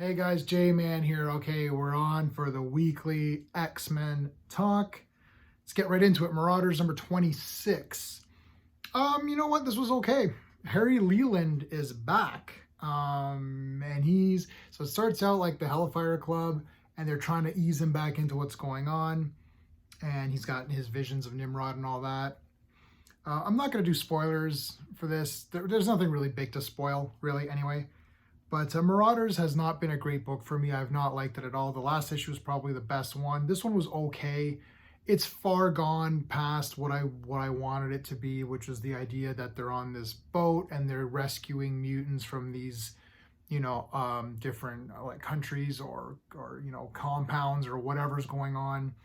Hey guys, J-Man here. Okay, we're on for the weekly X-Men talk. Let's get right into it. Marauders number 26. You know what? This was okay. Harry Leland is back. And so it starts out like the Hellfire Club, and they're trying to ease him back into what's going on. And he's got his visions of Nimrod and all that. I'm not going to do spoilers for this. There's nothing really big to spoil, really, anyway. But Marauders has not been a great book for me. I've not liked it at all. The last issue was probably the best one. This one was okay. It's far gone past what I wanted it to be, which was the idea that they're on this boat and they're rescuing mutants from these, different like countries or compounds or whatever's going on.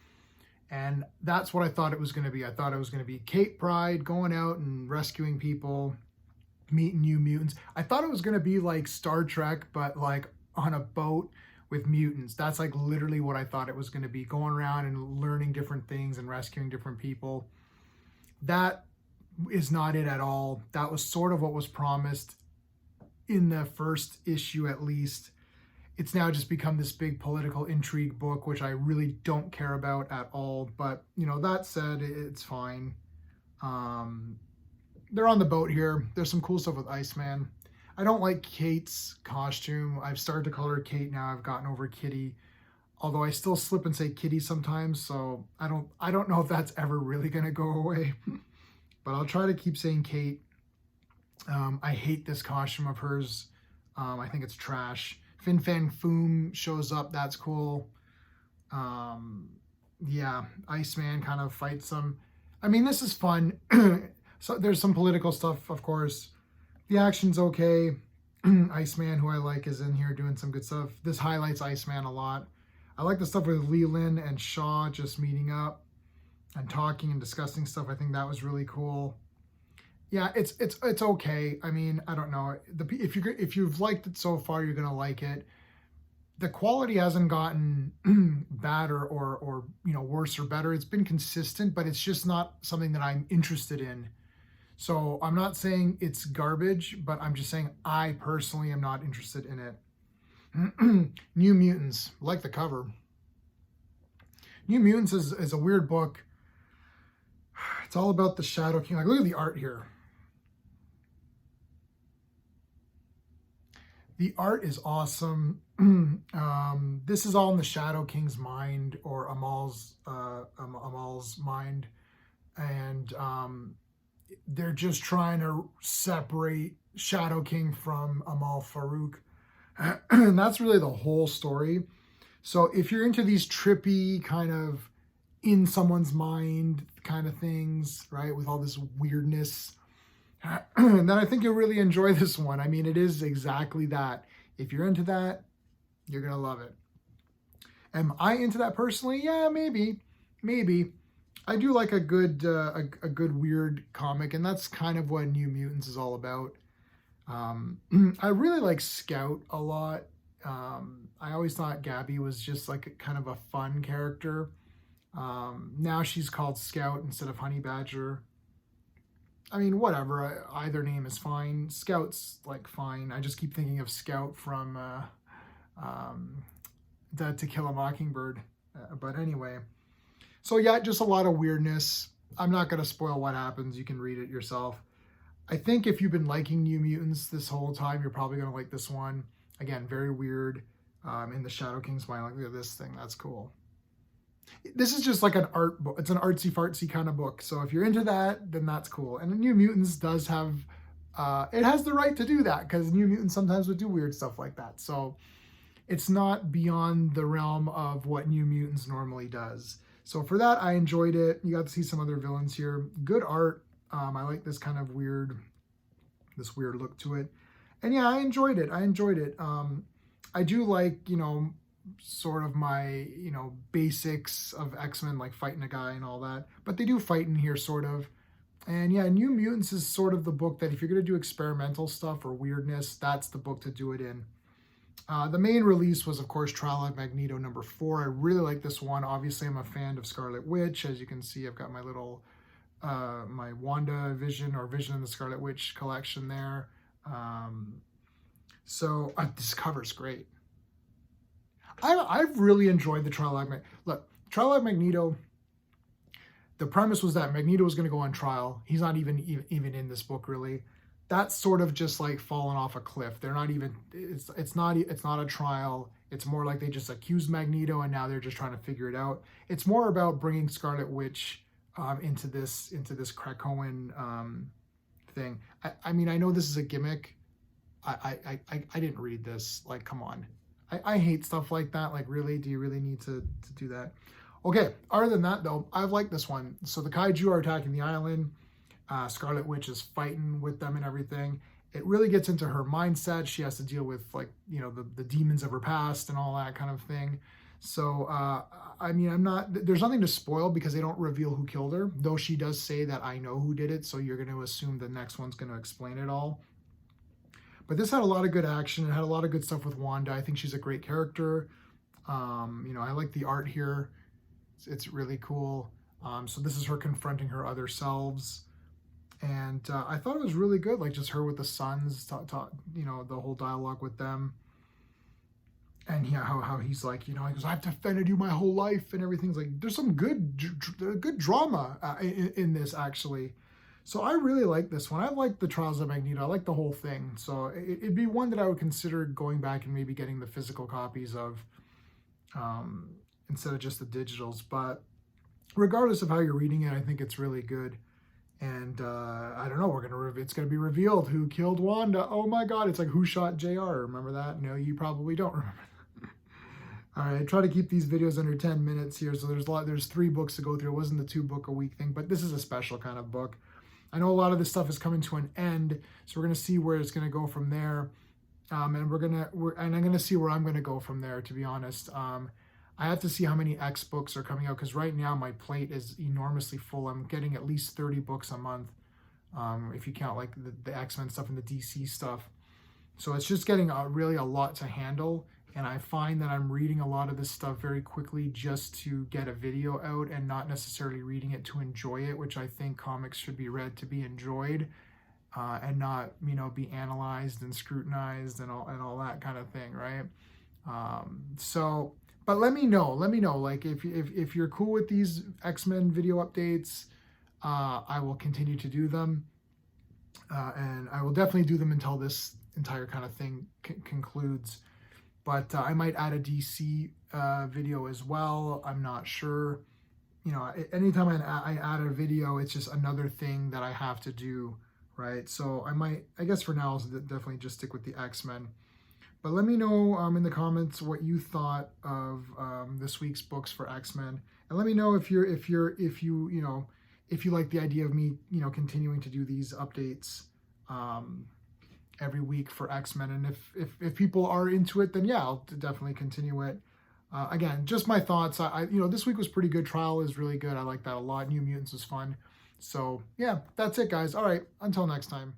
And that's what I thought it was going to be. I thought it was going to be Kate Pryde going out and rescuing people, meeting new mutants. I thought it was going to be like Star Trek, but like on a boat with mutants. That's like literally what I thought it was going to be, going around and learning different things and rescuing different people. That is not it at all. That was sort of what was promised in the first issue, at least. It's now just become this big political intrigue book, which I really don't care about at all. But, that said, it's fine. They're on the boat here. There's some cool stuff with Iceman. I don't like Kate's costume. I've started to call her Kate now. I've gotten over Kitty, although I still slip and say Kitty sometimes. So I don't know if that's ever really going to go away, but I'll try to keep saying Kate. I hate this costume of hers. I think it's trash. Fin Fan Foom shows up. That's cool. Yeah, Iceman kind of fights them. I mean, this is fun. So there's some political stuff, of course. The action's okay. Iceman, who I like, is in here doing some good stuff. This highlights Iceman a lot. I like the stuff with Leland and Shaw just meeting up and talking and discussing stuff. I think that was really cool. Yeah, it's okay. I mean, I don't know. If you've liked it so far, you're gonna like it. The quality hasn't gotten bad or worse or better. It's been consistent, but it's just not something that I'm interested in. So I'm not saying it's garbage, but I'm just saying I personally am not interested in it. New Mutants, like the cover. New Mutants is a weird book. It's all about the Shadow King. Like, look at the art here. The art is awesome. This is all in the Shadow King's mind, or Amal's mind, and they're just trying to separate Shadow King from Amal Farouk, and that's really the whole story. So if you're into these trippy kind of in someone's mind kind of things, right, with all this weirdness, then I think you'll really enjoy this one. I mean, it is exactly that. If you're into that, you're going to love it. Am I into that personally? Yeah, maybe. I do like a good weird comic, and that's kind of what New Mutants is all about. I really like Scout a lot. I always thought Gabby was just like kind of a fun character. Now she's called Scout instead of Honey Badger. I mean, whatever. Either name is fine. Scout's like fine. I just keep thinking of Scout from the To Kill a Mockingbird. But anyway, so yeah, just a lot of weirdness. I'm not going to spoil what happens. You can read it yourself. I think if you've been liking New Mutants this whole time, you're probably going to like this one. Again, very weird. In the Shadow King's mind, like, look at this thing. That's cool. This is just like an art book. It's an artsy fartsy kind of book. So if you're into that, then that's cool. And New Mutants does have, it has the right to do that, because New Mutants sometimes would do weird stuff like that. So it's not beyond the realm of what New Mutants normally does. So for that, I enjoyed it. You got to see some other villains here. Good art. I like this kind of weird look to it. And yeah, I enjoyed it. I do like, sort of my, basics of X-Men, like fighting a guy and all that. But they do fight in here, sort of. And yeah, New Mutants is sort of the book that if you're going to do experimental stuff or weirdness, that's the book to do it in. The main release was, of course, Trial of Magneto number 4. I really like this one. Obviously, I'm a fan of Scarlet Witch. As you can see, I've got my little, my Wanda Vision or Vision of the Scarlet Witch collection there. So this cover's great. I've really enjoyed the trial of Magneto. Look, trial of Magneto. The premise was that Magneto was going to go on trial. He's not even in this book really. That's sort of just like fallen off a cliff. They're not even. It's not a trial. It's more like they just accused Magneto and now they're just trying to figure it out. It's more about bringing Scarlet Witch into this Krakoan thing. I mean, I know this is a gimmick. I didn't read this. Like, come on. I hate stuff like that. Like, really? Do you really need to do that? Okay, other than that, though, I like this one. So the kaiju are attacking the island. Scarlet Witch is fighting with them and everything. It really gets into her mindset. She has to deal with, like, you know, the demons of her past and all that kind of thing. So, I mean, there's nothing to spoil because they don't reveal who killed her, though she does say that I know who did it, so you're going to assume the next one's going to explain it all. But this had a lot of good action. It had a lot of good stuff with Wanda. I think she's a great character. You know, I like the art here. It's really cool. So this is her confronting her other selves. And I thought it was really good, like just her with the sons, you know, the whole dialogue with them. And yeah, how he's like, you know, he goes, I've defended you my whole life and everything's like, there's some good drama in this actually. So I really like this one. I like the Trials of Magneto. I like the whole thing. So it'd be one that I would consider going back and maybe getting the physical copies of instead of just the digitals. But regardless of how you're reading it, I think it's really good. And I don't know, it's gonna be revealed who killed Wanda. Oh my God, it's like who shot JR? Remember that? No, you probably don't remember that. All right, I try to keep these videos under 10 minutes here, so there's 3 books to go through. It wasn't the 2-book a week thing, but this is a special kind of book. I know a lot of this stuff is coming to an end, so we're gonna see where it's gonna go from there, and I'm gonna see where I'm gonna go from there. To be honest, I have to see how many X books are coming out because right now my plate is enormously full. I'm getting at least 30 books a month, if you count like the X-Men stuff and the DC stuff. So it's just getting really a lot to handle. And I find that I'm reading a lot of this stuff very quickly just to get a video out and not necessarily reading it to enjoy it, which I think comics should be read to be enjoyed and not, you know, be analyzed and scrutinized and all that kind of thing, right? But let me know, like if you're cool with these X-Men video updates, I will continue to do them. And I will definitely do them until this entire kind of thing concludes. But I might add a DC video as well. I'm not sure. You know, anytime I add a video, it's just another thing that I have to do, right? So I guess for now, I'll definitely just stick with the X-Men. But let me know in the comments what you thought of this week's books for X-Men, and let me know if you like the idea of me, you know, continuing to do these updates every week for X-Men. And if people are into it, then yeah, I'll definitely continue it. Again, just my thoughts. You know, this week was pretty good. Trial is really good. I like that a lot. New Mutants was fun. So yeah, that's it, guys. All right, until next time.